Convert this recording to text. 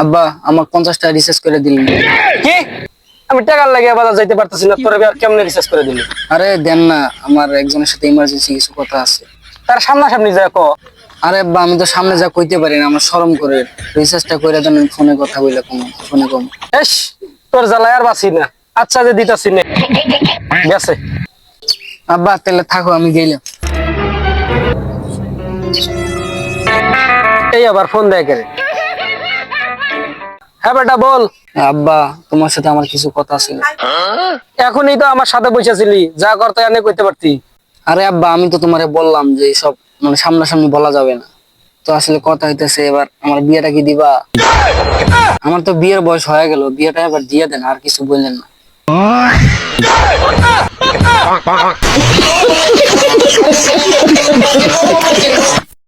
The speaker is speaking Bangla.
আব্বা আমার 50 টাকা রিচার্জ করে দিলেন। কি আমি টাকার লাগে বাজার যাইতে পারতেছি না, তোর আর কেমনে রিচার্জ করে দিলি? আরে দেন না, আমার একজনের সাথে ইমার্জেন্সি কিছু কথা আছে। তার সামনাসামনি যায় ক। আরে আব্বা আমি তো সামনে যা কইতে পারি না, আমার শরম করে। রিচার্জটা করে দেন, ফোনে কথা বইলা কম, ফোনে কম। এস তোর জ্বালায় আর বাঁচি না। আচ্ছা যে দিতাছি নে গেছে। আব্বা তাহলে থাকো, আমি গেলাম। এই আবার ফোন দেয় করে। হ্যাঁ বেটা বল। আব্বা তোমার সাথে আমার কিছু কথা ছিল। এখনই তো আমার সাথে বসেছিলি, যা করতে এনে করতে পারতি। আরে আব্বা আমি তো তোমারে বললাম যে সব মানে সামনাসামনি বলা যাবে না। তো আসলে কথা হইতেছে, এবার আমার বিয়েটা কি দিবা? আমার তো বিয়ের বয়স হয়ে গেল, বিয়েটা এবার দিয়ে দেন, আর কিছু বললেন না।